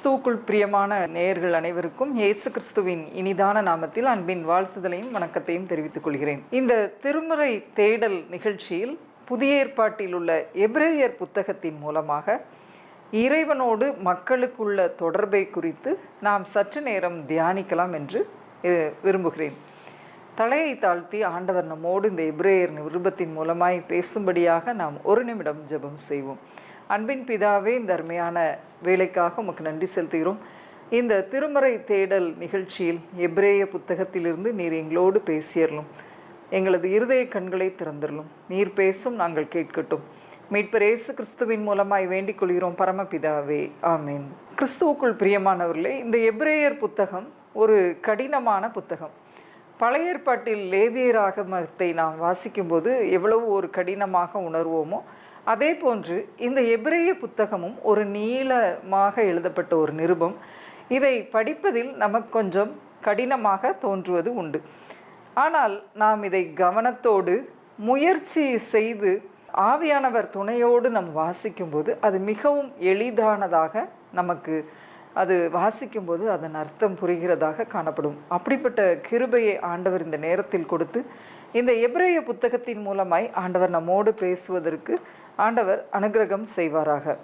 கிறிஸ்துவுக்குள் பிரியமான நேயர்கள் அனைவருக்கும் இயேசு கிறிஸ்துவின் இனிதான நாமத்தில் அன்பின் வாழ்த்துதலையும் வணக்கத்தையும் தெரிவித்துக் கொள்கிறேன். இந்த திருமுறை தேடல் நிகழ்ச்சியில் புதிய ஏற்பாட்டில் உள்ள எபிரேயர் புத்தகத்தின் மூலமாக இறைவனோடு மக்களுக்குள்ள தொடர்பை குறித்து நாம் சற்று நேரம் தியானிக்கலாம் என்று விரும்புகிறேன். தலையை தாழ்த்தி ஆண்டவர் நம்மோடு இந்த எபிரேயர் நிருபத்தின் மூலமாய் பேசும்படியாக நாம் ஒரு நிமிடம் ஜெபம் செய்வோம். அன்பின் பிதாவே, இந்த அருமையான வேலைக்காக உமக்கு நன்றி செலுத்துகிறோம். இந்த திருமறை தேடல் நிகழ்ச்சியில் எபிரேய புத்தகத்திலிருந்து நீர் எங்களோடு பேசியறலும், எங்களது இருதய கண்களை திறந்துடலும். நீர் பேசும், நாங்கள் கேட்கட்டும். மீட்பர் இயேசு கிறிஸ்துவின் மூலமாய் வேண்டிக் கொள்கிறோம் பரமபிதாவே, ஆமேன். கிறிஸ்துவுக்குள் பிரியமானவர்களே, இந்த எபிரேயர் புத்தகம் ஒரு கடினமான புத்தகம். பழைய ஏற்பாட்டில் லேவியராகமத்தை நாம் வாசிக்கும்போது எவ்வளவு ஒரு கடினமாக உணர்வோமோ, அதே போன்று இந்த எபிரேய புத்தகமும் ஒரு நீளமாக எழுதப்பட்ட ஒரு நிருபம். இதை படிப்பதில் நமக்கு கொஞ்சம் கடினமாக தோன்றுவது உண்டு. ஆனால் நாம் இதை கவனத்தோடு முயற்சி செய்து ஆவியானவர் துணையோடு நாம் வாசிக்கும்போது அது மிகவும் எளிதானதாக நமக்கு அது வாசிக்கும்போது அதன் அர்த்தம் புரிகிறதாக காணப்படும். அப்படிப்பட்ட கிருபையை ஆண்டவர் இந்த நேரத்தில் கொடுத்து இந்த எபிரேய புத்தகத்தின் மூலமாய் ஆண்டவர் நம்மோடு பேசுவதற்கு ஆண்டவர் அனுக்கிரகம் செய்வாராக.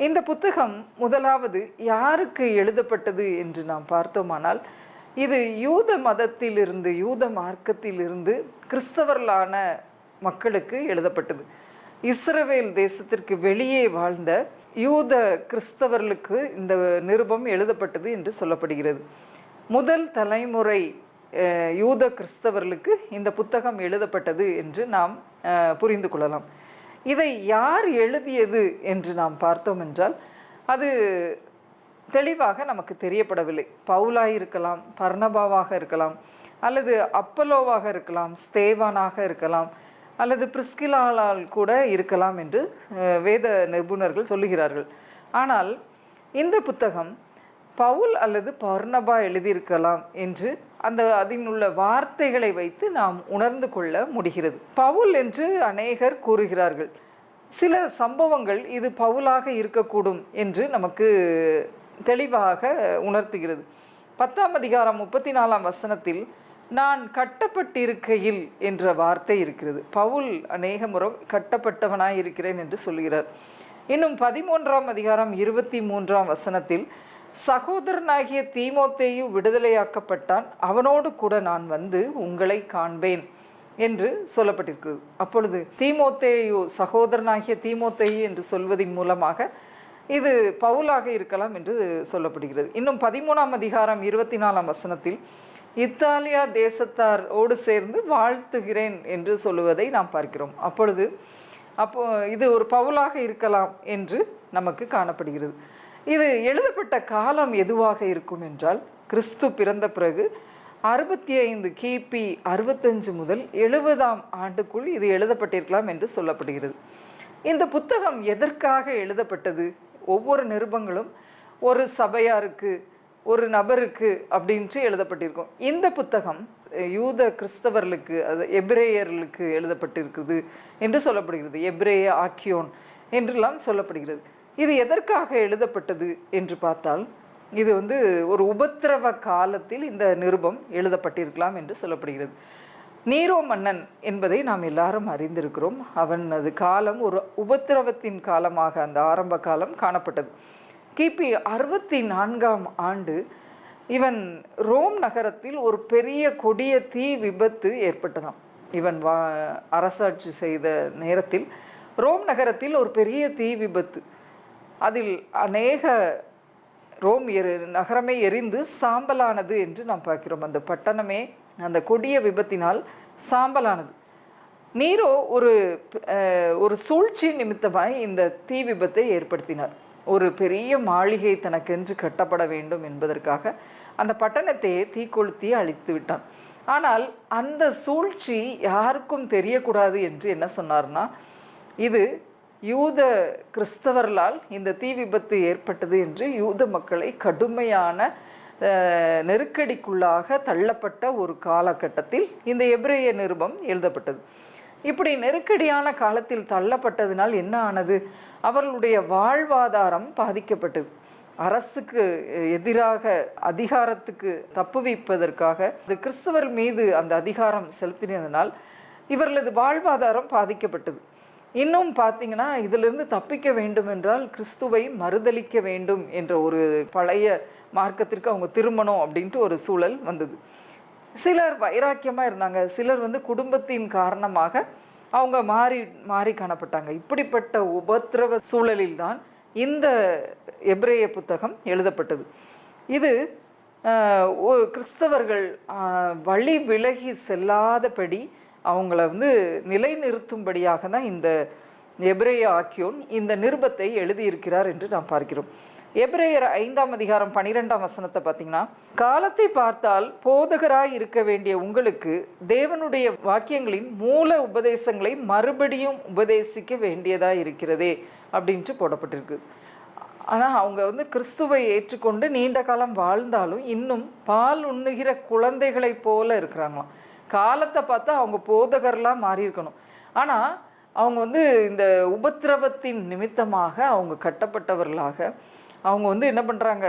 இந்த புத்தகம் முதலாவது யாருக்கு எழுதப்பட்டது என்று நாம் பார்த்தோமானால், இது யூத மதத்திலிருந்து, யூத மார்க்கத்திலிருந்து கிறிஸ்தவர்களான மக்களுக்கு எழுதப்பட்டது. இஸ்ரவேல் தேசத்திற்கு வெளியே வாழ்ந்த யூத கிறிஸ்தவர்களுக்கு இந்த நிருபம் எழுதப்பட்டது என்று சொல்லப்படுகிறது. முதல் தலைமுறை யூத கிறிஸ்தவர்களுக்கு இந்த புத்தகம் எழுதப்பட்டது என்று நாம் புரிந்து கொள்ளலாம். இதை யார் எழுதியது என்று நாம் பார்த்தோம் என்றால் அது தெளிவாக நமக்கு தெரியப்படவில்லை. பவுலாக இருக்கலாம், பர்னபாவாக இருக்கலாம், அல்லது அப்பல்லோவாக இருக்கலாம், ஸ்தேவானாக இருக்கலாம், அல்லது பிரிஸ்கிலாளால் கூட இருக்கலாம் என்று வேத நிபுணர்கள் சொல்லுகிறார்கள். ஆனால் இந்த புத்தகம் பவுல் அல்லது பர்னபா எழுதியிருக்கலாம் என்று அதில் உள்ள வார்த்தைகளை வைத்து நாம் உணர்ந்து கொள்ள முடிகிறது. பவுல் என்று அநேகர் கூறுகிறார்கள். சில சம்பவங்கள் இது பவுலாக இருக்கக்கூடும் என்று நமக்கு தெளிவாக உணர்த்துகிறது. 10ஆம் அதிகாரம் 34ஆம் வசனத்தில் நான் கட்டப்பட்டிருக்கையில் என்ற வார்த்தை இருக்கிறது. பவுல் அநேக முறை கட்டப்பட்டவனாய் இருக்கிறேன் என்று சொல்கிறார். இன்னும் 13ஆம் அதிகாரம் 23ஆம் வசனத்தில் சகோதரனாகிய தீமோத்தேயு விடுதலையாக்கப்பட்டான், அவனோடு கூட நான் வந்து உங்களை காண்பேன் என்று சொல்லப்பட்டிருக்கிறது. அப்பொழுது தீமோத்தேயு, சகோதரனாகிய தீமோத்தேயு என்று சொல்வதன் மூலமாக இது பவுலாக இருக்கலாம் என்று சொல்லப்படுகிறது. இன்னும் 13ஆம் அதிகாரம் 24ஆம் வசனத்தில் இத்தாலியா தேசத்தாரோடு சேர்ந்து வாழ்த்துகிறேன் என்று சொல்லுவதை நாம் பார்க்கிறோம். அப்போ இது ஒரு பவுலாக இருக்கலாம் என்று நமக்கு காணப்படுகிறது. இது எழுதப்பட்ட காலம் எதுவாக இருக்கும் என்றால், கிறிஸ்து பிறந்த பிறகு 65 கிபி 65 முதல் 70ஆம் ஆண்டுக்குள் இது எழுதப்பட்டிருக்கலாம் என்று சொல்லப்படுகிறது. இந்த புத்தகம் எதற்காக எழுதப்பட்டது? ஒவ்வொரு நிருபங்களும் ஒரு சபையாருக்கு, ஒரு நபருக்கு அப்படின்ட்டு எழுதப்பட்டிருக்கும். இந்த புத்தகம் யூத கிறிஸ்தவர்களுக்கு, அது எபிரேயர்களுக்கு எழுதப்பட்டிருக்குது என்று சொல்லப்படுகிறது. எபிரேய ஆக்கியோன் என்றெல்லாம் சொல்லப்படுகிறது. இது எதற்காக எழுதப்பட்டது என்று பார்த்தால், இது ஒரு உபத்திரவ காலத்தில் இந்த நிருபம் எழுதப்பட்டிருக்கலாம் என்று சொல்லப்படுகிறது. நீரோ மன்னன் என்பதை நாம் எல்லாரும் அறிந்திருக்கிறோம். அவனது காலம் ஒரு உபத்திரவத்தின் காலமாக அந்த ஆரம்ப காலம் காணப்பட்டது. கிபி 64ஆம் ஆண்டு இவன் ரோம் நகரத்தில் ஒரு பெரிய கொடிய தீ விபத்து ஏற்பட்டதாம். இவன் அரசாட்சி செய்த நேரத்தில் ரோம் நகரத்தில் ஒரு பெரிய தீ விபத்து, அதில் அநேக ரோம் நகரமே எரிந்து சாம்பலானது என்று நாம் பார்க்கிறோம். அந்த பட்டணமே அந்த கொடிய விபத்தினால் சாம்பலானது. நீரோ ஒரு சூழ்ச்சி நிமித்தமாய் இந்த தீ விபத்தை ஏற்படுத்தினார். ஒரு பெரிய மாளிகை தனக்கென்று கட்டப்பட வேண்டும் என்பதற்காக அந்த பட்டணத்தையே தீக்கொளுத்தி அழித்து விட்டான். ஆனால் அந்த சூழ்ச்சி யாருக்கும் தெரியக்கூடாது என்று என்ன சொன்னார்னா, இது யூத கிறிஸ்தவர்களால் இந்த தீ விபத்து ஏற்பட்டது என்று யூத மக்களை கடுமையான நெருக்கடிக்குள்ளாக தள்ளப்பட்ட ஒரு காலகட்டத்தில் இந்த எபிரேய நிருபம் எழுதப்பட்டது. இப்படி நெருக்கடியான காலத்தில் தள்ளப்பட்டதினால் என்ன ஆனது? அவர்களுடைய வாழ்வாதாரம் பாதிக்கப்பட்டது. அரசுக்கு எதிராக அதிகாரத்துக்கு தப்புவிப்பதற்காக அது கிறிஸ்தவர் மீது அந்த அதிகாரம் செலுத்தினதனால் இவர்களது வாழ்வாதாரம் பாதிக்கப்பட்டது. இன்னும் பார்த்தீங்கன்னா, இதிலிருந்து தப்பிக்க வேண்டும் என்றால் கிறிஸ்துவை மறுதலிக்க வேண்டும் என்ற ஒரு பழைய மார்க்கத்திற்கு அவங்க திரும்பணும் அப்படின்ட்டு ஒரு சூழல் வந்தது. சிலர் வைராக்கியமாக இருந்தாங்க, சிலர் குடும்பத்தின் காரணமாக அவங்க மாறி காணப்பட்டாங்க. இப்படிப்பட்ட உபத்திரவ சூழலில்தான் இந்த எபிரேய புத்தகம் எழுதப்பட்டது. இது கிறிஸ்தவர்கள் வழி விலகி செல்லாதபடி அவங்கள நிலைநிறுத்தும்படியாக தான் இந்த எபிரேய ஆக்கியோன் இந்த நிருபத்தை எழுதியிருக்கிறார் என்று நாம் பார்க்கிறோம். எபிரேயர் 5ஆம் அதிகாரம் 12ஆம் வசனத்தை பார்த்தீங்கன்னா, காலத்தை பார்த்தால் போதகராய் இருக்க வேண்டிய உங்களுக்கு தேவனுடைய வாக்கியங்களின் மூல உபதேசங்களை மறுபடியும் உபதேசிக்க வேண்டியதாக இருக்கிறதே அப்படின்ட்டு போடப்பட்டிருக்கு. ஆனால் அவங்க கிறிஸ்துவை ஏற்றுக்கொண்டு நீண்ட காலம் வாழ்ந்தாலும் இன்னும் பால் உண்ணுகிற குழந்தைகளை போல இருக்கிறாங்களாம். காலத்தை பார்த்தா அவங்க போதகர்லாம் மாறி இருக்கணும். ஆனால் அவங்க இந்த உபத்திரவத்தின் நிமித்தமாக அவங்க கட்டப்பட்டவர்களாக அவங்க என்ன பண்ணுறாங்க,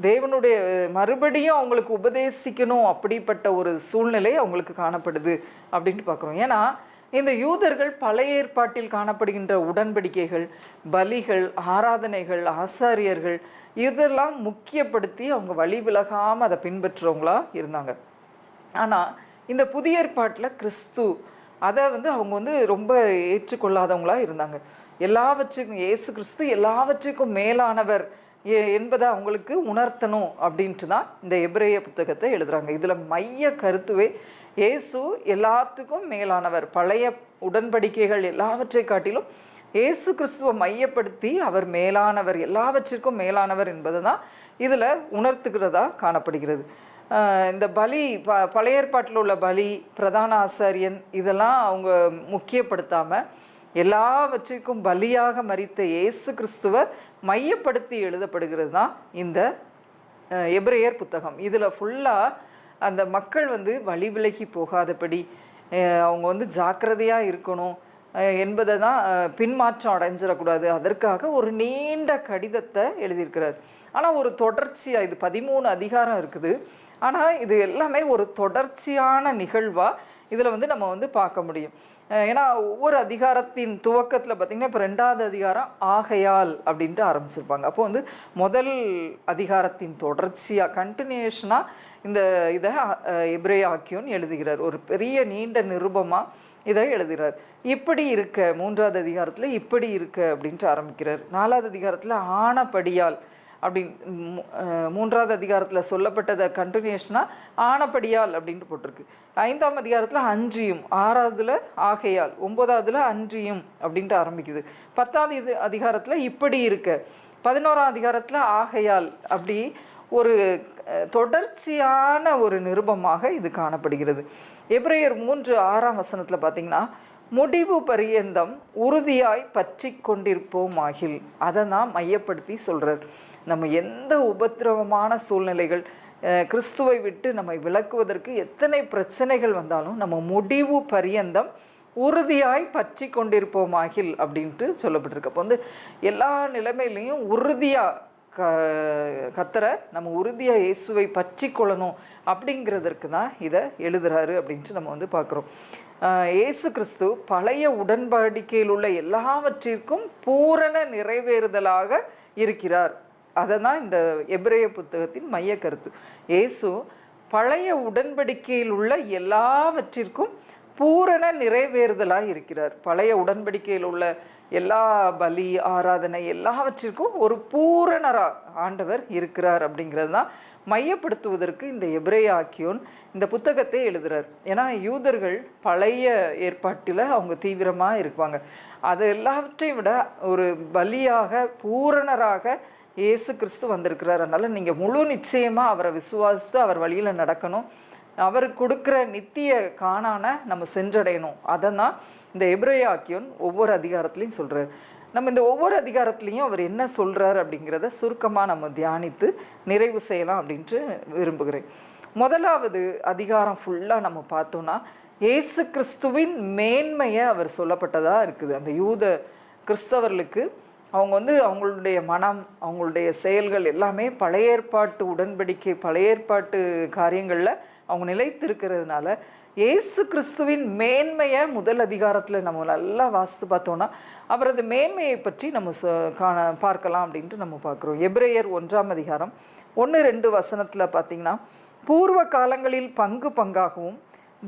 தேவனுடைய மறுபடியும் அவங்களுக்கு உபதேசிக்கணும் அப்படிப்பட்ட ஒரு சூழ்நிலை அவங்களுக்கு காணப்படுது அப்படின்ட்டு பார்க்குறோம். ஏன்னா இந்த யூதர்கள் பழைய ஏற்பாட்டில் காணப்படுகின்ற உடன்படிக்கைகள், பலிகள், ஆராதனைகள், ஆசாரியர்கள் இதெல்லாம் முக்கியப்படுத்தி அவங்க வழி விலகாமல் அதை பின்பற்றுறவங்களா இருந்தாங்க. ஆனால் இந்த புதிய ஏற்பாட்டில் கிறிஸ்து அதை அவங்க ரொம்ப ஏற்றுக்கொள்ளாதவங்களாக இருந்தாங்க. எல்லாவற்றுக்கும் இயேசு கிறிஸ்து எல்லாவற்றுக்கும் மேலானவர் என்பதை அவங்களுக்கு உணர்த்தணும் அப்படின்ட்டு தான் இந்த எபிரேய புத்தகத்தை எழுதுகிறாங்க. இதில் மைய கருத்துவே இயேசு எல்லாத்துக்கும் மேலானவர். பழைய உடன்படிக்கைகள் எல்லாவற்றை காட்டிலும் இயேசு கிறிஸ்துவை மையப்படுத்தி அவர் மேலானவர், எல்லாவற்றிற்கும் மேலானவர் என்பது தான் இதில் உணர்த்துகிறதா காணப்படுகிறது. இந்த பலி பழைய ஏற்பாட்டில் உள்ள பலி, பிரதான ஆசாரியன் இதெல்லாம் அவங்க முக்கியப்படுத்தாமல் எல்லாவற்றிற்கும் பலியாக மரித்த இயேசு கிறிஸ்துவை மையப்படுத்தி எழுதப்படுகிறது தான் இந்த எபிரேயர் புத்தகம். இதில் ஃபுல்லாக அந்த மக்கள் வழி விலகி போகாதபடி அவங்க ஜாக்கிரதையாக இருக்கணும் என்பதை தான், பின்மாற்றம் அடைஞ்சிடக்கூடாது, அதற்காக ஒரு நீண்ட கடிதத்தை எழுதியிருக்கிறார். ஆனால் ஒரு தொடர்ச்சியாக இது 13 அதிகாரம் இருக்குது. ஆனால் இது எல்லாமே ஒரு தொடர்ச்சியான நிகழ்வாக இதில் நம்ம பார்க்க முடியும். ஏன்னா ஒவ்வொரு அதிகாரத்தின் துவக்கத்தில் பார்த்திங்கன்னா, இப்போ 2வது அதிகாரம் ஆகையால் அப்படின்ட்டு ஆரம்பிச்சிருப்பாங்க. அப்போது முதல் அதிகாரத்தின் தொடர்ச்சியாக கண்டினியூஷனாக இதை எபிரேய ஆக்கியோன் எழுதுகிறார். ஒரு பெரிய நீண்ட நிருபமாக இதை எழுதுகிறார். இப்படி இருக்க 3வது அதிகாரத்தில் இப்படி இருக்க அப்படின்ட்டு ஆரம்பிக்கிறார். 4வது அதிகாரத்தில் ஆனபடியால் அப்படின்னு 3வது அதிகாரத்தில் சொல்லப்பட்டதை கண்டினியூஷனாக ஆனபடியால் அப்படின்ட்டு போட்டிருக்கு. 5ஆம் அதிகாரத்தில் அன்றியும், 6வதுல ஆகையால், 9வதுல அன்றியும் அப்படின்ட்டு ஆரம்பிக்குது. 10வது அதிகாரத்தில் இப்படி இருக்க, 11ஆம் அதிகாரத்தில் ஆகையால், அப்படி ஒரு தொடர்ச்சியான ஒரு நிருபமாக இது காணப்படுகிறது. எபிரேயர் 3:6ஆம் வசனத்தில் பார்த்திங்கன்னா, முடிவு பரியந்தம் உறுதியாய் பற்றி கொண்டிருப்போம் ஆகில், அதை தான் மையப்படுத்தி சொல்கிறார். நம்ம எந்த உபத்திரவமான சூழ்நிலைகள், கிறிஸ்துவை விட்டு நம்மை விலக்குவதற்கு எத்தனை பிரச்சனைகள் வந்தாலும் நம்ம முடிவு பரியந்தம் உறுதியாய் பற்றி கொண்டிருப்போம் ஆகில் அப்படின்ட்டு சொல்லப்பட்டிருக்கு. அப்போ எல்லா நிலைமையிலையும் உறுதியாக கத்தரை நம்ம உறுதியாக இயேசுவை பற்றி கொள்ளணும் அப்படிங்கிறதற்கு தான் இதை எழுதுகிறாரு அப்படின்ட்டு நம்ம பார்க்குறோம். இயேசு கிறிஸ்து பழைய உடன்படிக்கையில் உள்ள எல்லாவற்றிற்கும் பூரண நிறைவேறுதலாக இருக்கிறார். அதை தான் இந்த எபிரேய புத்தகத்தின் மைய கருத்து. இயேசு பழைய உடன்படிக்கையில் உள்ள எல்லாவற்றிற்கும் பூரண நிறைவேறுதலாக இருக்கிறார். பழைய உடன்படிக்கையில் உள்ள எல்லா பலி, ஆராதனை எல்லாவற்றிற்கும் ஒரு பூரணராக ஆண்டவர் இருக்கிறார் அப்படிங்கிறது தான் மையப்படுத்துவதற்கு இந்த எபிரேய ஆக்கியோன் இந்த புத்தகத்தை எழுதுகிறார். ஏன்னா யூதர்கள் பழைய ஏற்பாட்டில் அவங்க தீவிரமாக இருப்பாங்க. அது எல்லாவற்றையும் விட ஒரு பலியாக பூரணராக இயேசு கிறிஸ்து வந்திருக்கிறார். அதனால் நீங்கள் முழு நிச்சயமாக அவரை விசுவாசித்து அவர் வழியில் நடக்கணும், அவர் கொடுக்குற நித்திய காணான நம்ம சென்றடையணும். அதை தான் இந்த எபிரேய ஆக்கியோன் ஒவ்வொரு அதிகாரத்துலையும் சொல்கிறார். நம்ம இந்த ஒவ்வொரு அதிகாரத்துலேயும் அவர் என்ன சொல்கிறார் அப்படிங்கிறத சுருக்கமாக நம்ம தியானித்து நிறைவு செய்யலாம் அப்படின்ட்டு விரும்புகிறேன். முதலாவது அதிகாரம் ஃபுல்லாக நம்ம பார்த்தோன்னா இயேசு கிறிஸ்துவின் மேன்மையை அவர் சொல்லப்பட்டதாக இருக்குது. அந்த யூத கிறிஸ்தவர்களுக்கு அவங்க வந்து அவங்களுடைய மனம், அவங்களுடைய செயல்கள் எல்லாமே பழைய ஏற்பாட்டு உடன்படிக்கை, பழைய ஏற்பாட்டு காரியங்களில் அவங்க நிலைத்து இருக்கிறதுனால இயேசு கிறிஸ்துவின் மேன்மையை முதல் அதிகாரத்தில் நம்ம நல்லா வாசித்து பார்த்தோன்னா அவரது மேன்மையை பற்றி நம்ம பார்க்கலாம் அப்படின்ட்டு நம்ம பார்க்குறோம். எபிரேயர் 1ஆம் அதிகாரம் 1-2 வசனத்தில் பார்த்திங்கன்னா, பூர்வ காலங்களில் பங்கு பங்காகவும்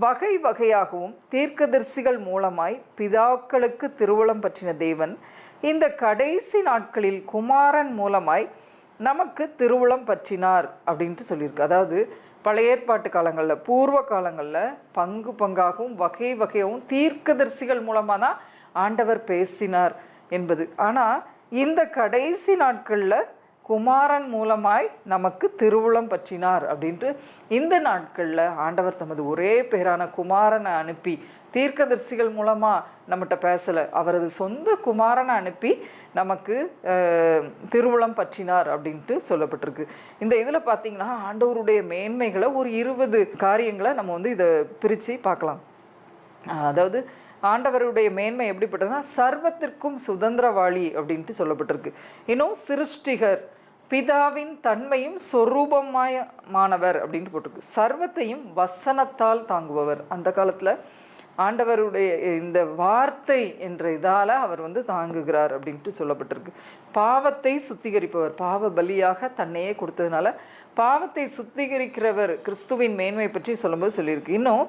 வகை வகையாகவும் தீர்க்கதரிசிகள் மூலமாய் பிதாக்களுக்கு திருவுளம் பற்றின தேவன் இந்த கடைசி நாட்களில் குமாரன் மூலமாய் நமக்கு திருவுளம் பற்றினார் அப்படின்ட்டு சொல்லியிருக்கு. அதாவது பழைய ஏற்பாட்டு காலங்களில், பூர்வ காலங்களில் பங்கு பங்காகவும் வகை வகையாகவும் தீர்க்கதரிசிகள் மூலமாக தான் ஆண்டவர் பேசினார் என்பது. ஆனால் இந்த கடைசி நாட்களில் குமாரன் மூலமாய் நமக்கு திருவுளம் பற்றினார் அப்படின்ட்டு இந்த நாட்களில் ஆண்டவர் தமது ஒரே பேரான குமாரனை அனுப்பி, தீர்க்கதரிசிகள் மூலமாக நம்மகிட்ட பேசலை, அவரது சொந்த குமாரனை அனுப்பி நமக்கு திருவுளம் பற்றினார் அப்படின்ட்டு சொல்லப்பட்டிருக்கு. இந்த இதில் பார்த்திங்கன்னா ஆண்டவருடைய மேன்மைகளை ஒரு 20 காரியங்களை நம்ம வந்து இதை பிரித்து பார்க்கலாம். அதாவது ஆண்டவருடைய மேன்மை எப்படிப்பட்டதுன்னா, சர்வத்திற்கும் சுதந்திரவாளி அப்படின்ட்டு சொல்லப்பட்டிருக்கு. இன்னும் சிருஷ்டிகர், பிதாவின் தன்மையும் சொரூபமானவர் அப்படின்ட்டு போட்டிருக்கு. சர்வத்தையும் வசனத்தால் தாங்குபவர். அந்த காலத்தில் ஆண்டவருடைய இந்த வார்த்தை என்ற இதால் அவர் வந்து தாங்குகிறார் அப்படின்ட்டு சொல்லப்பட்டிருக்கு. பாவத்தை சுத்திகரிப்பவர், பாவ பலியாக தன்னையே கொடுத்ததுனால பாவத்தை சுத்திகரிக்கிறவர் கிறிஸ்துவின் மேன்மை பற்றி சொல்லும்போது சொல்லியிருக்கு. இன்னும்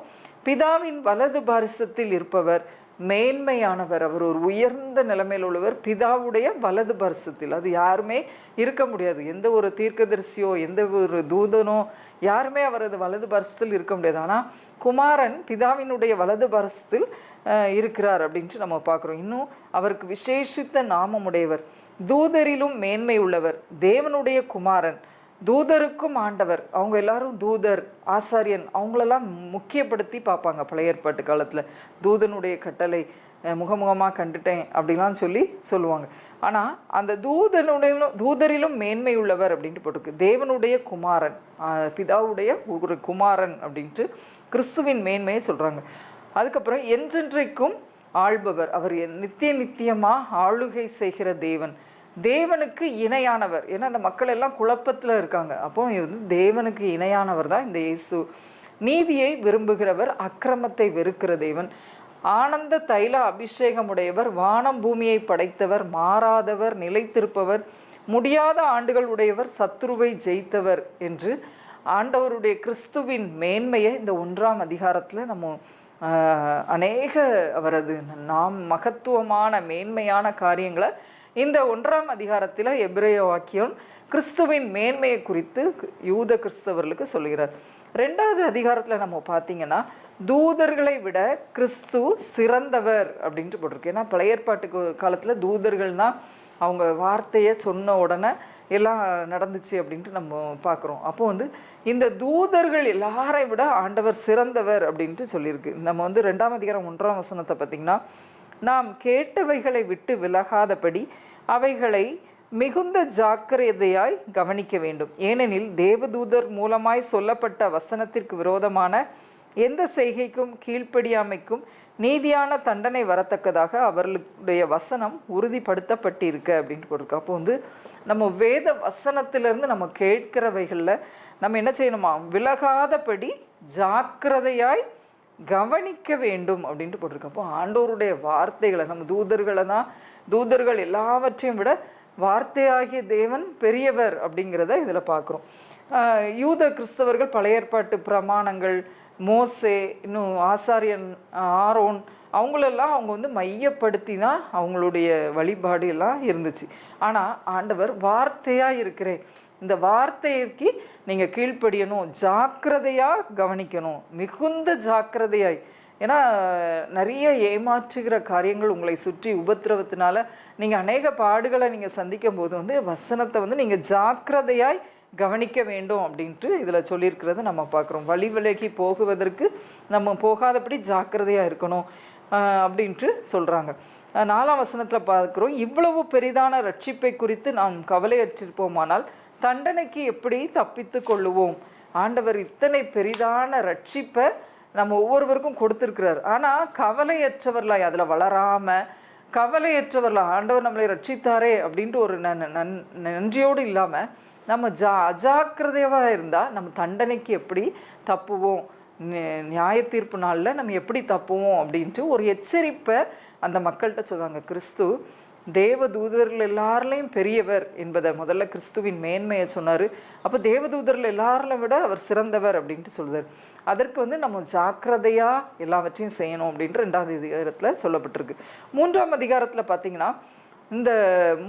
பிதாவின் வலது பாரிசத்தில் இருப்பவர் மேன்மையானவர், அவர் ஒரு உயர்ந்த நிலைமையில் உள்ளவர், பிதாவுடைய வலது பாரிசத்தில். அது யாருமே இருக்க முடியாது. எந்த ஒரு தீர்க்கதரிசியோ எந்த ஒரு தூதனோ யாருமே அவரது வலது பாரிசத்தில் இருக்க முடியாது. ஆனால் குமாரன் பிதாவினுடைய வலது பாரிசத்தில் இருக்கிறார் அப்படின்ட்டு நம்ம பார்க்குறோம். இன்னும் அவருக்கு விசேஷித்த நாமமுடையவர், தூதரிலும் மேன்மை உள்ளவர், தேவனுடைய குமாரன், தூதருக்கும் ஆண்டவர். அவங்க எல்லாரும் தூதர், ஆசாரியன், அவங்களெல்லாம் முக்கியப்படுத்தி பார்ப்பாங்க பழைய ஏற்பாட்டு காலத்தில். தூதனுடைய கட்டளை முகமுகமாக கண்டுட்டேன் அப்படிலாம் சொல்லுவாங்க. ஆனால் அந்த தூதரிலும் மேன்மை உள்ளவர் அப்படின்ட்டு போட்டிருக்கு. தேவனுடைய குமாரன், பிதாவுடைய ஒரு குமாரன் அப்படின்ட்டு கிறிஸ்துவின் மேன்மையை சொல்கிறாங்க. அதுக்கப்புறம் என்றென்றைக்கும் ஆள்பவர், அவர் நித்தியமாக ஆளுகை செய்கிற தேவன், தேவனுக்கு இணையானவர். ஏன்னா அந்த மக்கள் எல்லாம் குழப்பத்தில் இருக்காங்க. அப்போ இது வந்து தேவனுக்கு இணையானவர் தான் இந்த இயேசு. நீதியை விரும்புகிறவர், அக்கிரமத்தை வெறுக்கிற தேவன், ஆனந்த தைல அபிஷேகமுடையவர், வானம் பூமியை படைத்தவர், மாறாதவர், நிலைத்திருப்பவர், முடியாத ஆண்டுகள் உடையவர், சத்துருவை ஜெயித்தவர் என்று ஆண்டவருடைய கிறிஸ்துவின் மேன்மையை இந்த 1ஆம் அதிகாரத்தில் நம்ம அநேக அவரது மகத்துவமான மேன்மையான காரியங்களை இந்த 1ஆம் அதிகாரத்தில் எபிரேய வாக்கியம் கிறிஸ்துவின் மேன்மையை குறித்து யூத கிறிஸ்தவர்களுக்கு சொல்கிறார். 2வது அதிகாரத்தில் நம்ம பார்த்திங்கன்னா தூதர்களை விட கிறிஸ்து சிறந்தவர் அப்படின்ட்டு போட்டிருக்கு. ஏன்னா பழைய ஏற்பாட்டு காலத்தில் தூதர்கள்னால் அவங்க வார்த்தையை சொன்ன உடனே எல்லாம் நடந்துச்சு அப்படின்ட்டு நம்ம பார்க்குறோம். அப்போ வந்து இந்த தூதர்கள் எல்லாரை விட ஆண்டவர் சிறந்தவர் அப்படின்ட்டு சொல்லியிருக்கு. நம்ம வந்து 2ஆம் அதிகாரம் 1ஆம் வசனத்தை பார்த்திங்கன்னா, நாம் கேட்டவைகளை விட்டு விலகாதபடி அவைகளை மிகுந்த ஜாக்கிரதையாய் கவனிக்க வேண்டும். ஏனெனில் தேவதூதர் மூலமாய் சொல்லப்பட்ட வசனத்திற்கு விரோதமான எந்த செய்கைக்கும் கீழ்ப்படியாமைக்கும் நீதியான தண்டனை வரத்தக்கதாக அவர்களுடைய வசனம் உறுதிப்படுத்தப்பட்டிருக்கு அப்படின்ட்டு போட்டிருக்கு. அப்போ வந்து நம்ம வேத வசனத்திலேருந்து நம்ம கேட்கிறவைகளில் நம்ம என்ன செய்யணுமா, விலகாதபடி ஜாக்கிரதையாய் கவனிக்க வேண்டும் அப்படின்ட்டு போட்டிருக்கு. அப்போ ஆண்டவருடைய வார்த்தைகளை நம்ம தூதர்கள் எல்லாவற்றையும் விட வார்த்தையாகிய தேவன் பெரியவர் அப்படிங்கிறத இதில் பார்க்குறோம். யூத கிறிஸ்தவர்கள் பழைய ஏற்பாட்டு பிரமாணங்கள், மோசே, இன்னும் ஆசாரியன் ஆரோன், அவங்களெல்லாம் அவங்க வந்து மையப்படுத்தி தான் அவங்களுடைய வழிபாடு எல்லாம் இருந்துச்சு. ஆனால் ஆண்டவர் வார்த்தையாக இருக்கிறேன், இந்த வார்த்தைக்கு நீங்கள் கீழ்ப்படியணும், ஜாக்கிரதையாக கவனிக்கணும், மிகுந்த ஜாக்கிரதையாய். ஏன்னா நிறைய ஏமாற்றுகிற காரியங்கள் உங்களை சுற்றி உபத்திரவத்தினால நீங்கள் அநேக பாடுகளை நீங்கள் சந்திக்கும் போது வந்து வசனத்தை வந்து நீங்கள் ஜாக்கிரதையாய் கவனிக்க வேண்டும் அப்படின்ட்டு இதில் சொல்லியிருக்கிறத நம்ம பார்க்குறோம். வழி விலகி போகுவதற்கு நம்ம போகாதபடி ஜாக்கிரதையாக இருக்கணும் அப்படின்ட்டு சொல்கிறாங்க. 4ஆம் வசனத்தில் பார்க்குறோம், இவ்வளவு பெரிதான ரட்சிப்பை குறித்து நாம் கவலையற்றிருப்போமானால் தண்டனைக்கு எப்படி தப்பித்து கொள்ளுவோம். ஆண்டவர் இத்தனை பெரிதான ரட்சிப்பை நம்ம ஒவ்வொருவருக்கும் கொடுத்துருக்கிறார். ஆனால் கவலையற்றவர்களாய் அதில் வளராமல் கவலையற்றவர்கள், ஆண்டவர் நம்மளை ரட்சித்தாரே அப்படின்ட்டு ஒரு நன்றியோடு இல்லாமல் நம்ம அஜாக்கிரதையாக இருந்தால் நம்ம தண்டனைக்கு எப்படி தப்புவோம், நியாய தீர்ப்பு நாளில் நம்ம எப்படி தப்புவோம் அப்படின்ட்டு ஒரு எச்சரிப்பை அந்த மக்கள்கிட்ட சொல்லுவாங்க. கிறிஸ்து தேவ தூதர்கள் எல்லாரிலையும் பெரியவர் என்பதை முதல்ல கிறிஸ்துவின் மேன்மையை சொன்னார். அப்போ தேவதூதர்கள் எல்லாரிலும் விட அவர் சிறந்தவர் அப்படின்ட்டு சொல்லுவார். அதற்கு நம்ம ஜாக்கிரதையாக எல்லாவற்றையும் செய்யணும் அப்படின்ட்டு 2ஆவது அதிகாரத்தில் சொல்லப்பட்டிருக்கு. 3ஆம் அதிகாரத்தில் பார்த்திங்கன்னா இந்த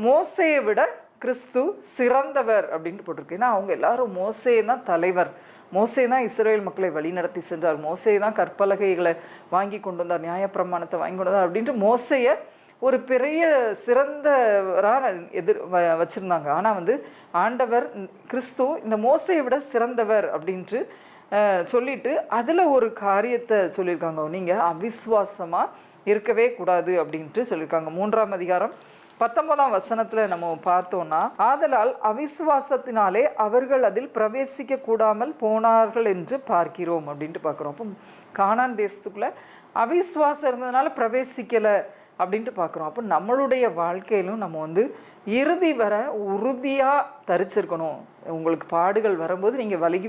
மோசையை விட கிறிஸ்து சிறந்தவர் அப்படின்ட்டு போட்டிருக்கு. ஏன்னா அவங்க எல்லாரும் மோசே தான் தலைவர், மோசே தான் இஸ்ரவேல் மக்களை வழிநடத்தி சென்றார், மோசே தான் கற்பலகைகளை வாங்கி கொண்டு வந்தார், நியாயப்பிரமாணத்தை வாங்கி கொண்டு வந்தார் அப்படின்ட்டு மோசையை ஒரு பெரிய சிறந்தவராக வச்சுருந்தாங்க. ஆனால் ஆண்டவர் கிறிஸ்து இந்த மோசையை விட சிறந்தவர் அப்படின்ட்டு சொல்லிட்டு அதில் ஒரு காரியத்தை சொல்லியிருக்காங்க. நீங்கள் அவிசுவாசமாக இருக்கவே கூடாது அப்படின்ட்டு சொல்லியிருக்காங்க. 3ஆம் அதிகாரம் 19ஆம் வசனத்தில் நம்ம பார்த்தோம்னா, ஆதலால் அவிசுவாசத்தினாலே அவர்கள் அதில் பிரவேசிக்க கூடாமல் போனார்கள் என்று பார்க்கிறோம் அப்படின்ட்டு பார்க்குறோம். அப்போ கானான் தேசத்துக்குள்ளே அவிசுவாசம் இருந்ததுனால பிரவேசிக்கலை அப்படின்ட்டு பார்க்குறோம். அப்போ நம்மளுடைய வாழ்க்கையிலும் நம்ம இறுதி வர உறுதியாக தரிச்சிருக்கணும். உங்களுக்கு பாடுகள் வரும்போது நீங்கள் விலகி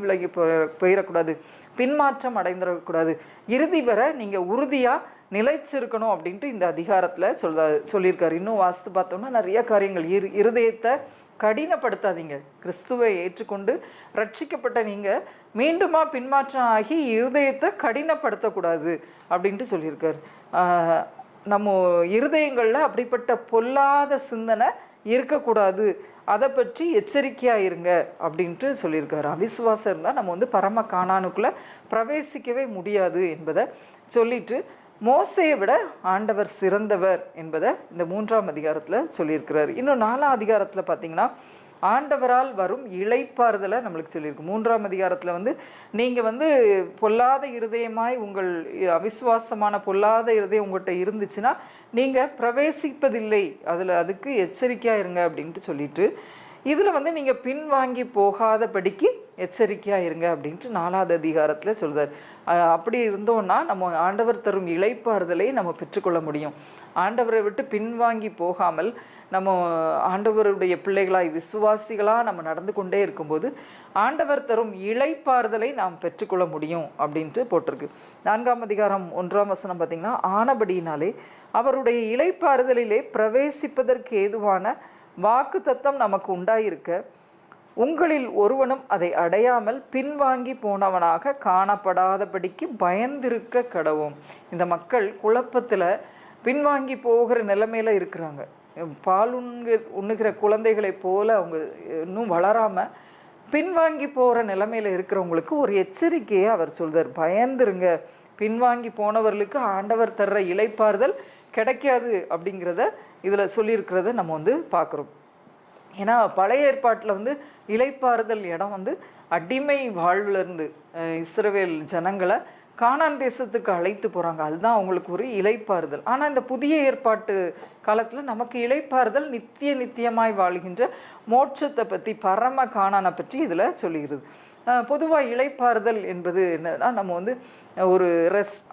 போயிடக்கூடாது, பின்மாற்றம் அடைந்துடக்கூடாது, இறுதி வர நீங்கள் உறுதியாக நிலைச்சிருக்கணும் அப்படின்ட்டு இந்த அதிகாரத்தில் சொல்லியிருக்காரு. இன்னும் வாசித்து பார்த்தோம்னா நிறைய காரியங்கள். இருதயத்தை கடினப்படுத்தாதீங்க. கிறிஸ்துவை ஏற்றுக்கொண்டு ரட்சிக்கப்பட்ட நீங்கள் மீண்டுமா பின்மாற்றம் ஆகி இருதயத்தை கடினப்படுத்தக்கூடாது அப்படின்ட்டு சொல்லியிருக்காரு. நம்ம இருதயங்களில் அப்படிப்பட்ட பொல்லாத சிந்தனை இருக்கக்கூடாது, அதை பற்றி எச்சரிக்கையாக இருங்க அப்படின்ட்டு சொல்லியிருக்காரு. அவிசுவாசம் இருந்தால் நம்ம பரம கானானுக்குள்ளே பிரவேசிக்கவே முடியாது என்பதை சொல்லிட்டு மோசையை விட ஆண்டவர் சிறந்தவர் என்பதை இந்த 3ஆம் அதிகாரத்தில் சொல்லியிருக்கிறார். இன்னும் 4ஆம் அதிகாரத்தில் பார்த்திங்கன்னா ஆண்டவரால் வரும் இளைப்பாறுதலை நம்மளுக்கு சொல்லியிருக்கு. 3ஆம் அதிகாரத்தில் நீங்கள் பொல்லாத இருதயமாய் உங்கள் அவிசுவாசமான பொல்லாத இருதயம் உங்கள்கிட்ட இருந்துச்சுன்னா நீங்கள் பிரவேசிப்பதில்லை, அதுக்கு எச்சரிக்கையாக இருங்க அப்படின்ட்டு சொல்லிட்டு இதில் நீங்கள் பின்வாங்கி போகாதபடிக்கு எச்சரிக்கையாக இருங்க அப்படின்ட்டு 4ஆவது அதிகாரத்தில் சொல்கிறார். அப்படி இருந்தோன்னா நம்ம ஆண்டவர் தரும் இளைப்பாறுதலை நம்ம பெற்றுக்கொள்ள முடியும். ஆண்டவரை விட்டு பின்வாங்கி போகாமல் நம்ம ஆண்டவருடைய பிள்ளைகளாய் விசுவாசிகளாக நம்ம நடந்து கொண்டே இருக்கும்போது ஆண்டவர் தரும் இளைப்பாறுதலை நாம் பெற்றுக்கொள்ள முடியும் அப்படின்ட்டு போட்டிருக்கு. 4ஆம் அதிகாரம் 1ஆம் வசனம் பார்த்திங்கன்னா, ஆனபடியினாலே அவருடைய இளைப்பாறுதலிலே பிரவேசிப்பதற்கு ஏதுவான வாக்கு தத்தம் நமக்கு உண்டாயிருக்க உங்களில் ஒருவனும் அதை அடையாமல் பின்வாங்கி போனவனாக காணப்படாதபடிக்கு பயந்திருக்க கடவோம். இந்த மக்கள் குழப்பத்தில் பின்வாங்கி போகிற நிலைமையில் இருக்கிறாங்க. பால் உண்ணுகிற குழந்தைகளைப் போல அவங்க இன்னும் வளராமல் பின்வாங்கி போகிற நிலைமையில் இருக்கிறவங்களுக்கு ஒரு எச்சரிக்கையை அவர் சொல்கிறார். பயந்துருங்க, பின்வாங்கி போனவர்களுக்கு ஆண்டவர் தர்ற இளைப்பாறுதல் கிடைக்காது அப்படிங்கிறத இதில் சொல்லியிருக்கிறத நம்ம பார்க்குறோம். ஏன்னா பழைய ஏற்பாட்டில் இளைப்பாறுதல் இடம் அடிமை வாழ்விலிருந்து இஸ்ரவேல் ஜனங்களை கானான் தேசத்துக்கு அழைத்து போகிறாங்க. அதுதான் அவங்களுக்கு ஒரு இளைப்பாறுதல். ஆனால் இந்த புதிய ஏற்பாட்டு காலத்தில் நமக்கு இளைப்பாறுதல் நித்தியமாய் வாழ்கின்ற மோட்சத்தை பற்றி, பரம கானானை பற்றி இதில் சொல்லுகிறது. பொதுவாக இளைப்பாறுதல் என்பது என்னன்னா, நம்ம ஒரு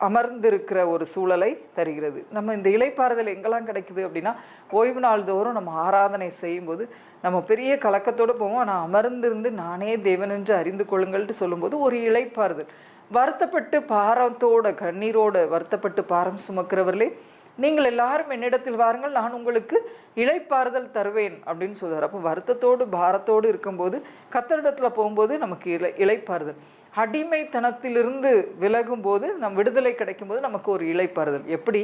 அமர்ந்திருக்கிற ஒரு சூழலை தருகிறது. நம்ம இந்த இளைப்பாறுதல் எங்கெல்லாம் கிடைக்குது அப்படின்னா, ஓய்வு நாள் தோறும் நம்ம ஆராதனை செய்யும்போது நம்ம பெரிய கலக்கத்தோடு போவோம். ஆனால் அமர்ந்திருந்து நானே தேவன் என்று அறிந்து கொள்ளுங்கள்ட்டு சொல்லும்போது ஒரு இளைப்பாறுதல். வருத்தப்பட்டு பாரத்தோட கண்ணீரோடு வருத்தப்பட்டு பாரம் சுமக்கிறவர்களே, நீங்கள் எல்லாரும் என்னிடத்தில் வாருங்கள், நான் உங்களுக்கு இளைப்பாறுதல் தருவேன் அப்படின்னு சொல்கிறார். அப்போ வருத்தத்தோடு பாரத்தோடு இருக்கும்போது கர்த்தரிடத்தில் போகும்போது நமக்கு இளைப்பாறுதல். அடிமைத்தனத்திலிருந்து விலகும்போது விடுதலை கிடைக்கும்போது நமக்கு ஒரு இளைப்பாறுதல். எப்படி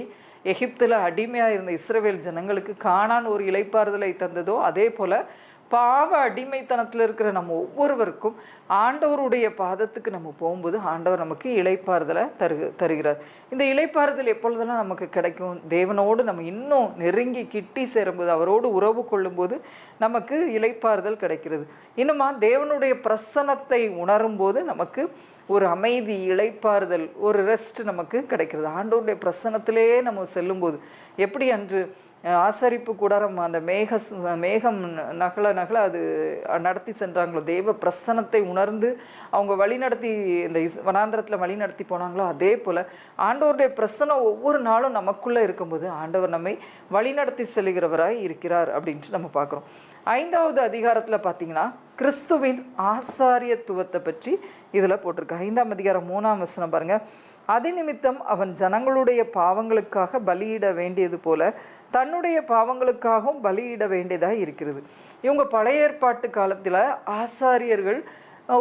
எகிப்தில் அடிமையாக இருந்த இஸ்ரவேல் ஜனங்களுக்கு கானான் ஒரு இளைப்பாறுதலை தந்ததோ, அதே போல் பாவ அடிமைத்தனத்தில் இருக்கிற நம்ம ஒவ்வொருவருக்கும் ஆண்டவருடைய பாதத்துக்கு நம்ம போகும்போது ஆண்டவர் நமக்கு இளைப்பாறுதலை தருகிறார். இந்த இளைப்பாறுதல் எப்பொழுதெல்லாம் நமக்கு கிடைக்கும்? தேவனோடு நம்ம இன்னும் நெருங்கி கிட்டி சேரும்போது, அவரோடு உறவு கொள்ளும்போது நமக்கு இளைப்பாறுதல் கிடைக்கிறது. இன்னுமா தேவனுடைய பிரசன்னத்தை உணரும்போது நமக்கு ஒரு அமைதி, இளைப்பாறுதல், ஒரு ரெஸ்ட் நமக்கு கிடைக்கிறது. ஆண்டவருடைய பிரசன்னத்திலே நம்ம செல்லும்போது எப்படி அன்று ஆசரிப்பு கூடாரம் அந்த மேகம் நகல அது நடத்தி சென்றாங்களோ, தேவ பிரசன்னத்தை உணர்ந்து அவங்க வழிநடத்தி இந்த வனாந்திரத்தில் வழி நடத்தி போனாங்களோ, அதே போல் ஆண்டவருடைய பிரசன்னம் ஒவ்வொரு நாளும் நமக்குள்ளே இருக்கும்போது ஆண்டவர் நம்மை வழிநடத்தி செல்கிறவராய் இருக்கிறார் அப்படின்ட்டு நம்ம பார்க்குறோம். 5வது அதிகாரத்தில் பார்த்திங்கன்னா கிறிஸ்துவின் ஆசாரியத்துவத்தை பற்றி இதில் போட்டிருக்கு. 5ஆம் அதிகாரம் 3ஆம் வசனம் பாருங்கள். அதிநிமித்தம் அவன் ஜனங்களுடைய பாவங்களுக்காக பலியிட வேண்டியது போல தன்னுடைய பாவங்களுக்காகவும் பலியிட வேண்டியதாக இருக்கிறது. இவங்க பழைய ஏற்பாட்டு காலத்தில் ஆசாரியர்கள்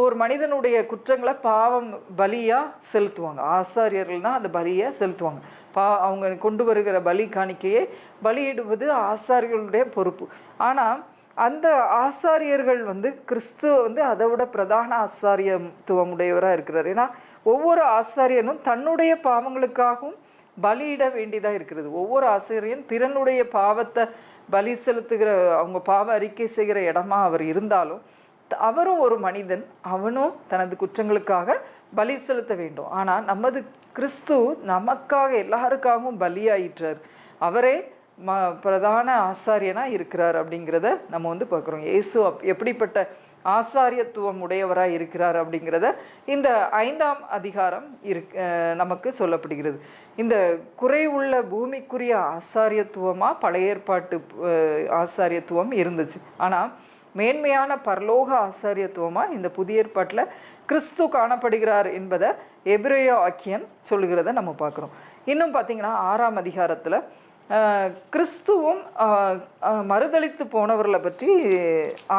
ஒரு மனிதனுடைய குற்றங்களை பாவம் பலியாக செலுத்துவாங்க. ஆசாரியர்கள் தான் அந்த பலியை செலுத்துவாங்க. அவங்க கொண்டு வருகிற பலி காணிக்கையை பலியிடுவது ஆசாரியர்களுடைய பொறுப்பு. ஆனால் அந்த ஆசாரியர்கள் கிறிஸ்துவ அதை விட பிரதான ஆசாரியத்துவம் உடையவராக இருக்கிறார். ஏன்னா ஒவ்வொரு ஆசாரியனும் தன்னுடைய பாவங்களுக்காகவும் பலியிட வேண்டியதாக இருக்கிறது. ஒவ்வொரு ஆசிரியன் பிறனுடைய பாவத்தை பலி செலுத்துகிற, அவங்க பாவ அறிக்கை செய்கிற இடமா அவர் இருந்தாலும் அவரும் ஒரு மனிதன், அவனும் தனது குற்றங்களுக்காக பலி செலுத்த வேண்டும். ஆனால் நமது கிறிஸ்து நமக்காக எல்லாருக்காகவும் பலியாயிற்றார். அவரே பிரதான ஆசாரியனாக இருக்கிறார் அப்படிங்கிறத நம்ம பார்க்குறோம். இயேசு எப்படிப்பட்ட ஆசாரியத்துவம் உடையவராக இருக்கிறார் அப்படிங்கிறத இந்த 5ஆம் அதிகாரம் நமக்கு சொல்லப்படுகிறது. இந்த குறைவுள்ள பூமிக்குரிய ஆசாரியத்துவமாக பழைய ஏற்பாட்டு ஆசாரியத்துவம் இருந்துச்சு. ஆனால் மேன்மையான பரலோக ஆசாரியத்துவமாக இந்த புதிய ஏற்பாட்டில் கிறிஸ்து காணப்படுகிறார் என்பதை எபிரேய ஆக்கியன் சொல்லுகிறத நம்ம பார்க்குறோம். இன்னும் பார்த்திங்கன்னா 6ஆம் அதிகாரத்தில் கிறிஸ்துவும் மறுதலித்து போனவர்களை பற்றி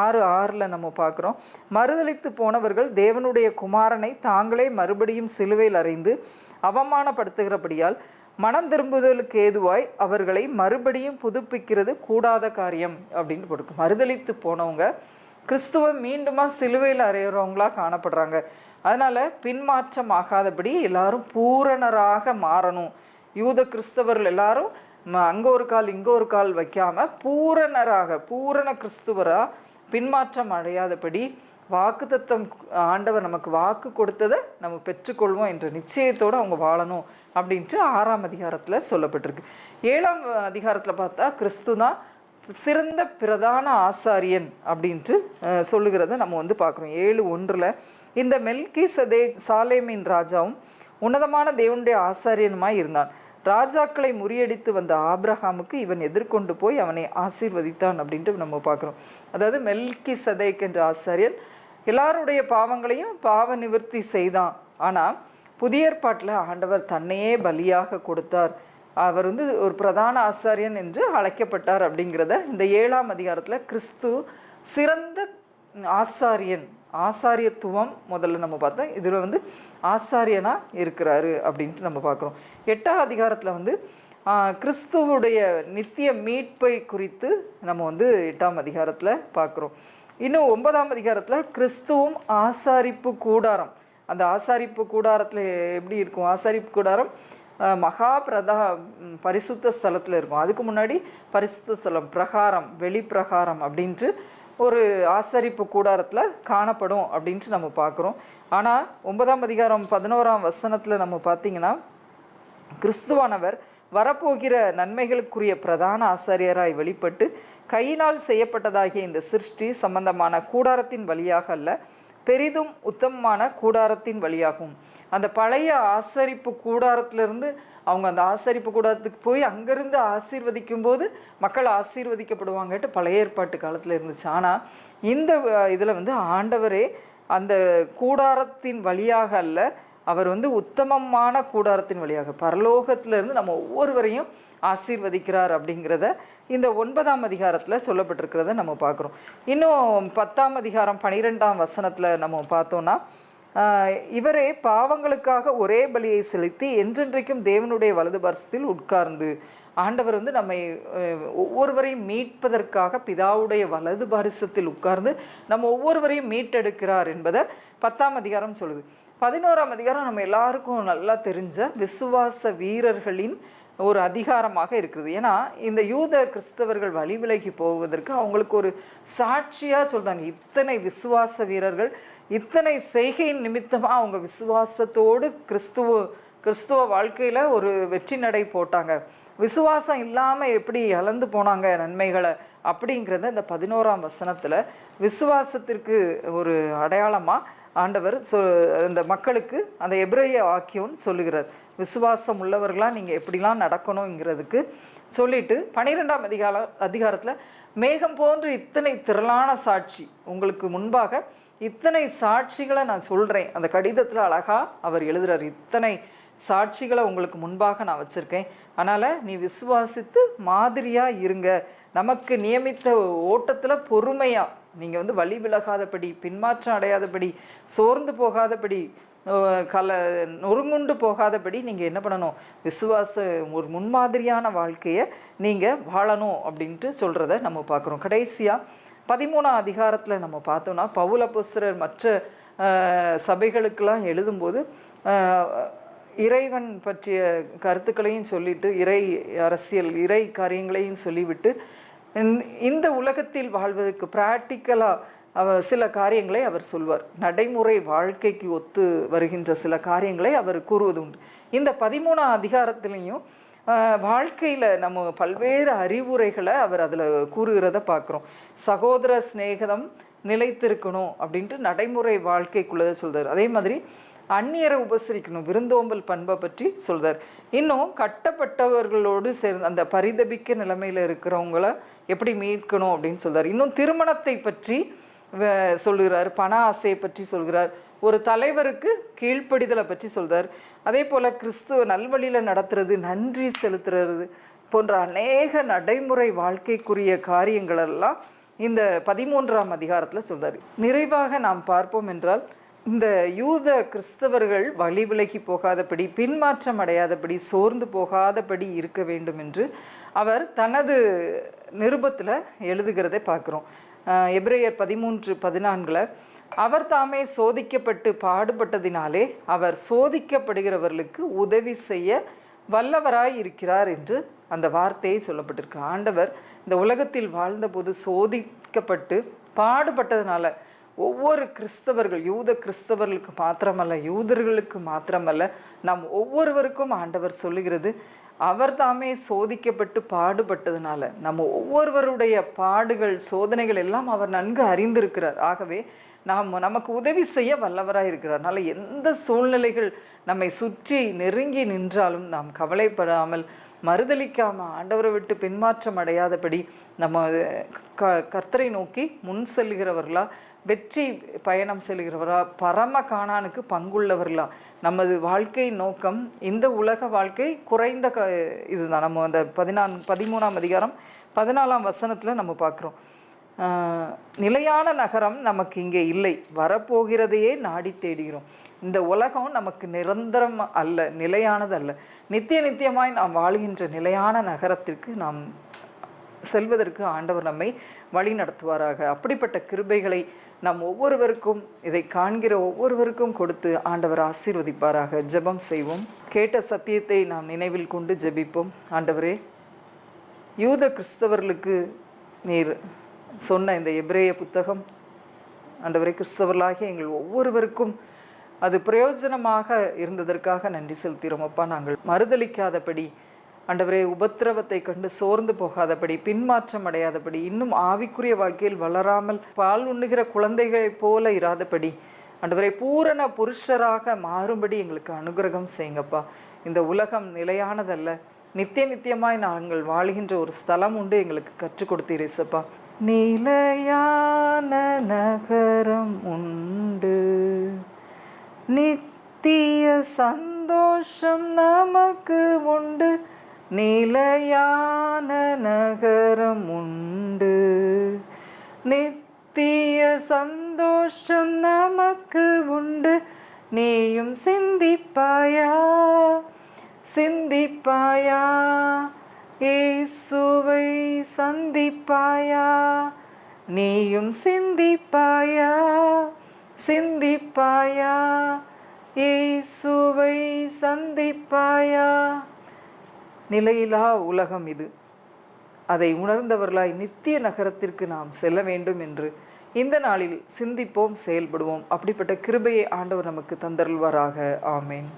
6:6 நம்ம பார்க்குறோம். மறுதலித்து போனவர்கள் தேவனுடைய குமாரனை தாங்களே மறுபடியும் சிலுவையில் அறைந்து அவமானப்படுத்துகிறபடியால் மனம் திரும்புதலுக்கு ஏதுவாய் அவர்களை மறுபடியும் புதுப்பிக்கிறது கூடாத காரியம் அப்படின்னு போட்டிருக்கு. மறுதலித்து போனவங்க கிறிஸ்துவை மீண்டுமா சிலுவையில் அறையிறவங்களாக காணப்படுறாங்க. அதனால் பின்மாற்றம் ஆகாதபடி எல்லாரும் பூரணராக மாறணும். யூத கிறிஸ்தவர்கள் எல்லாரும் அங்கே ஒரு கால் இங்கே ஒரு கால் வைக்காமல் பூரண கிறிஸ்துவராக பின்மாற்றம் அடையாதபடி வாக்குத்தத்தம் ஆண்டவர் நமக்கு வாக்கு கொடுத்ததை நம்ம பெற்றுக்கொள்வோம் என்ற நிச்சயத்தோடு அவங்க வாழணும் அப்படின்ட்டு 6ஆம் அதிகாரத்தில் சொல்லப்பட்டிருக்கு. 7ஆம் அதிகாரத்தில் பார்த்தா கிறிஸ்து தான் சிறந்த பிரதான ஆசாரியன் அப்படின்ட்டு சொல்லுகிறத நம்ம பார்க்குறோம். 7:1 இந்த மெல்கிசதேக் சாலேமின் ராஜாவும் உன்னதமான தேவனுடைய ஆசாரியனுமாய் இருந்தான். ராஜாக்களை முறியடித்து வந்த ஆபிரகாமுக்கு இவன் எதிர்கொண்டு போய் அவனை ஆசீர்வதித்தான் அப்படின்ட்டு நம்ம பார்க்குறோம். அதாவது மெல்கிசதேக் என்ற ஆசாரியன் எல்லாருடைய பாவங்களையும் பாவ நிவர்த்தி செய்தான். ஆனால் புதிய ஏற்பாட்டில் ஆண்டவர் தன்னையே பலியாக கொடுத்தார். அவர் ஒரு பிரதான ஆசாரியன் என்று அழைக்கப்பட்டார் அப்படிங்கிறத இந்த 7ஆம் அதிகாரத்தில் கிறிஸ்து சிறந்த ஆசாரியத்துவம் முதல்ல நம்ம பார்த்தோம். இதில் ஆசாரியனாக இருக்கிறாரு அப்படின்ட்டு நம்ம பார்க்குறோம். 8ஆம் அதிகாரத்தில் கிறிஸ்துவுடைய நித்திய மீட்பை குறித்து நம்ம 8ஆம் அதிகாரத்தில் பார்க்குறோம். இன்னும் 9ஆம் அதிகாரத்தில் கிறிஸ்துவும் ஆசாரிப்பு கூடாரம். அந்த ஆசாரிப்பு கூடாரத்தில் எப்படி இருக்கும்? ஆசாரிப்பு கூடாரம் மகா பரிசுத்த ஸ்தலத்தில் இருக்கும். அதுக்கு முன்னாடி பரிசுத்த ஸ்தலம், பிரகாரம், வெளிப்பிரகாரம் அப்படின்ட்டு ஒரு ஆசரிப்பு கூடாரத்தில் காணப்படும் அப்படின்ட்டு நம்ம பார்க்குறோம். ஆனால் 9ஆம் அதிகாரம் 11ஆம் வசனத்தில் நம்ம பார்த்திங்கன்னா கிறிஸ்துவானவர் வரப்போகிற நன்மைகளுக்குரிய பிரதான ஆசாரியராய் வெளிப்பட்டு கையினால் செய்யப்பட்டதாகிய இந்த சிருஷ்டி சம்பந்தமான கூடாரத்தின் வழியாக அல்ல, பெரிதும் உத்தமமான கூடாரத்தின் வழியாகும். அந்த பழைய ஆசரிப்பு கூடாரத்திலிருந்து அவங்க அந்த ஆசரிப்பு கூடாரத்துக்கு போய் அங்கேருந்து ஆசீர்வதிக்கும் போது மக்கள் ஆசீர்வதிக்கப்படுவாங்கட்டு பழைய ஏற்பாட்டு காலத்தில் இருந்துச்சு. ஆனால் இந்த இதில் ஆண்டவரே அந்த கூடாரத்தின் வழியாக அல்ல, அவர் உத்தமமான கூடாரத்தின் வழியாக பரலோகத்திலிருந்து நம்ம ஒவ்வொருவரையும் ஆசீர்வதிக்கிறார் அப்படிங்கிறத இந்த 9ஆம் அதிகாரத்தில் சொல்லப்பட்டிருக்கிறத நம்ம பார்க்குறோம். இன்னும் 10ஆம் அதிகாரம் 12ஆம் வசனத்தில் நம்ம பார்த்தோன்னா இவரே பாவங்களுக்காக ஒரே பலியை செலுத்தி என்றென்றைக்கும் தேவனுடைய வலது பரிசத்தில் உட்கார்ந்து ஆண்டவர் நம்மை ஒவ்வொருவரையும் மீட்பதற்காக பிதாவுடைய வலது பரிசத்தில் உட்கார்ந்து நம்ம ஒவ்வொருவரையும் மீட்டெடுக்கிறார் என்பதை 10ஆம் அதிகாரம் சொல்லுது. 11ஆம் அதிகாரம் நம்ம எல்லாருக்கும் நல்லா தெரிஞ்ச விசுவாச வீரர்களின் ஒரு அதிகாரமாக இருக்குது. ஏன்னா இந்த யூத கிறிஸ்தவர்கள் வழி விலகி போவதற்கு அவங்களுக்கு ஒரு சாட்சியாக சொல்கிறாங்க. இத்தனை விசுவாச வீரர்கள் இத்தனை செய்கையின் நிமித்தமாக அவங்க விசுவாசத்தோடு கிறிஸ்துவ வாழ்க்கையில் ஒரு வெற்றி நடை போட்டாங்க, விசுவாசம் இல்லாமல் எப்படி இழந்து போனாங்க நன்மைகளை அப்படிங்கிறத இந்த 11ஆம் வசனத்தில் விசுவாசத்திற்கு ஒரு அடையாளமாக ஆண்டவர் அந்த மக்களுக்கு அந்த எபிரேய வாக்கியம் சொல்லுகிறார். விசுவாசம் உள்ளவர்களாக நீங்கள் எப்படிலாம் நடக்கணுங்கிறதுக்கு சொல்லிட்டு 12ஆம் அதிகாரத்தில் மேகம் போன்று இத்தனை திரளான சாட்சி உங்களுக்கு முன்பாக இத்தனை சாட்சிகளை நான் சொல்கிறேன். அந்த கடிதத்தில் அழகாக அவர் எழுதுகிறார், இத்தனை சாட்சிகளை உங்களுக்கு முன்பாக நான் வச்சுருக்கேன், அதனால் நீ விசுவாசித்து மாதிரியாக இருங்க, நமக்கு நியமித்த ஓட்டத்தில் பொறுமையாக நீங்கள் வழி விலகாதபடி, பின்மாற்றம் அடையாதபடி, சோர்ந்து போகாதபடி, நொறுங்குண்டு போகாதபடி நீங்கள் என்ன பண்ணணும், விசுவாச ஒரு முன்மாதிரியான வாழ்க்கையை நீங்கள் வாழணும் அப்படின்ட்டு சொல்கிறத நம்ம பார்க்குறோம். கடைசியாக 13ஆம் அதிகாரத்தில் நம்ம பார்த்தோன்னா பவுல் அப்போஸ்தலர் மற்ற சபைகளுக்கெல்லாம் எழுதும்போது இறைவன் பற்றிய கருத்துக்களையும் சொல்லிட்டு, இறை அரசியல், இறை காரியங்களையும் சொல்லிவிட்டு, இந்த உலகத்தில் வாழ்வதற்கு ப்ராக்டிக்கலாக சில காரியங்களை அவர் சொல்வார். நடைமுறை வாழ்க்கைக்கு ஒத்து வருகின்ற சில காரியங்களை அவர் கூறுவது உண்டு. இந்த 13ஆம் அதிகாரத்திலையும் வாழ்க்கையில் நம்ம பல்வேறு அறிவுரைகளை அவர் அதில் கூறுகிறத பார்க்குறோம். சகோதர சிநேகம் நிலைத்திருக்கணும் அப்படின்ட்டு நடைமுறை வாழ்க்கைக்குள்ளதை சொல்கிறார். அதே மாதிரி அந்நியரை உபசரிக்கணும், விருந்தோம்பல் பண்பை பற்றி சொல்கிறார். இன்னும் கட்டப்பட்டவர்களோடு சேர்ந்து அந்த பரிதபிக்க நிலைமையில் இருக்கிறவங்கள எப்படி மீட்கணும் அப்படின்னு சொல்கிறார். இன்னும் திருமணத்தை பற்றி சொல்கிறார், பண ஆசையை பற்றி சொல்கிறார், ஒரு தலைவருக்கு கீழ்ப்படிதலை பற்றி சொல்கிறார். அதே போல் கிறிஸ்துவ நல்வழியில் நடத்துறது, நன்றி செலுத்துறது போன்ற அநேக நடைமுறை வாழ்க்கைக்குரிய காரியங்களெல்லாம் இந்த 13ஆம் அதிகாரத்தில் சொல்கிறார். நிறைவாக நாம் பார்ப்போம் என்றால், இந்த யூத கிறிஸ்தவர்கள் வழி விலகி போகாதபடி, பின்மாற்றம் அடையாதபடி, சோர்ந்து போகாதபடி இருக்க வேண்டும் என்று அவர் தனது நிருபத்தில் எழுதுகிறதை பார்க்குறோம். எபிரேயர் 13:14 அவர் தாமே சோதிக்கப்பட்டு பாடுபட்டதினாலே அவர் சோதிக்கப்படுகிறவர்களுக்கு உதவி செய்ய வல்லவராய் இருக்கிறார் என்று அந்த வார்த்தையை சொல்லப்பட்டிருக்கு. ஆண்டவர் இந்த உலகத்தில் வாழ்ந்தபோது சோதிக்கப்பட்டு பாடுபட்டதுனால ஒவ்வொரு கிறிஸ்தவர்கள், யூத கிறிஸ்தவர்களுக்கு மாத்திரமல்ல, யூதர்களுக்கு மாத்திரமல்ல, நம் ஒவ்வொருவருக்கும் ஆண்டவர் சொல்லுகிறது, அவர் தாமே சோதிக்கப்பட்டு பாடுபட்டதுனால நம்ம ஒவ்வொருவருடைய பாடுகள், சோதனைகள் எல்லாம் அவர் நன்கு அறிந்திருக்கிறார். ஆகவே நமக்கு உதவி செய்ய வல்லவராக இருக்கிறார். அதனால் எந்த சூழ்நிலைகள் நம்மை சுற்றி நெருங்கி நின்றாலும் நாம் கவலைப்படாமல், மறுதளிக்காமல், ஆண்டவரை விட்டு பின்மாற்றம் அடையாதபடி நம்ம கர்த்தரை நோக்கி முன் செல்கிறவர்களா, வெற்றி பயணம் செல்கிறவரா, பரம காணானுக்கு பங்குள்ளவர்களா. நமது வாழ்க்கை நோக்கம் இந்த உலக வாழ்க்கை குறைந்த இதுதான். நம்ம அந்த 13ஆம் அதிகாரம் 14ஆம் வசனத்தில் நம்ம பார்க்குறோம், நிலையான நகரம் நமக்கு இங்கே இல்லை, வரப்போகிறதையே நாடி தேடுகிறோம். இந்த உலகம் நமக்கு நிரந்தரம் அல்ல, நிலையானது அல்ல. நித்தியமாய் நாம் வாழ்கின்ற நிலையான நகரத்திற்கு நாம் செல்வதற்கு ஆண்டவர் நம்மை வழி நடத்துவாராக. அப்படிப்பட்ட கிருபைகளை நாம் ஒவ்வொருவருக்கும், இதை காண்கிற ஒவ்வொருவருக்கும் கொடுத்து ஆண்டவர் ஆசீர்வதிப்பாராக. ஜெபம் செய்வோம். கேட்ட சத்தியத்தை நாம் நினைவில் கொண்டு ஜெபிப்போம். ஆண்டவரே, யூத கிறிஸ்தவர்களுக்கு நீர் சொன்ன இந்த எபிரேய புத்தகம் ஆண்டவரே, கிறிஸ்தவர்களாகிய எங்கள் ஒவ்வொருவருக்கும் அது பிரயோஜனமாக இருந்ததற்காக நன்றி செலுத்துகிறோம் அப்பா. நாங்கள் மறுதளிக்காதபடி ஆண்டவரே, உபத்திரவத்தை கண்டு சோர்ந்து போகாதபடி, பின்மாற்றம் அடையாதபடி, இன்னும் ஆவிக்குரிய வாழ்க்கையில் வளராமல் பால் உண்ணுகிற குழந்தைகளைப் போல இராதபடி ஆண்டவரே, பூரண புருஷராக மாறும்படி எங்களுக்கு அனுகிரகம் செய்யுங்கப்பா. இந்த உலகம் நிலையானதல்ல, நித்தியமாய் நாங்கள் வாழ்கின்ற ஒரு ஸ்தலம் உண்டு, எங்களுக்கு கற்றுக் கொடுத்தீரேசப்பா. நிலையான நகரம் உண்டு, நித்திய சந்தோஷம் நமக்கு உண்டு, நிலையான நகரம் உண்டு, நித்திய சந்தோஷம் நமக்கு உண்டு. நீயும் சிந்திப்பாயா, சிந்திப்பாயா, இயேசுவை சந்திப்பாயா, நீயும் சிந்திப்பாயா, சிந்திப்பாயா, இயேசுவை சந்திப்பாயா. நிலையிலா உலகம் இது. அதை உணர்ந்தவர்களாய் நித்திய நகரத்திற்கு நாம் செல்ல வேண்டும் என்று இந்த நாளில் சிந்திப்போம், செயல்படுவோம். அப்படிப்பட்ட கிருபையை ஆண்டவர் நமக்கு தந்தருள்வாராக. ஆமேன்.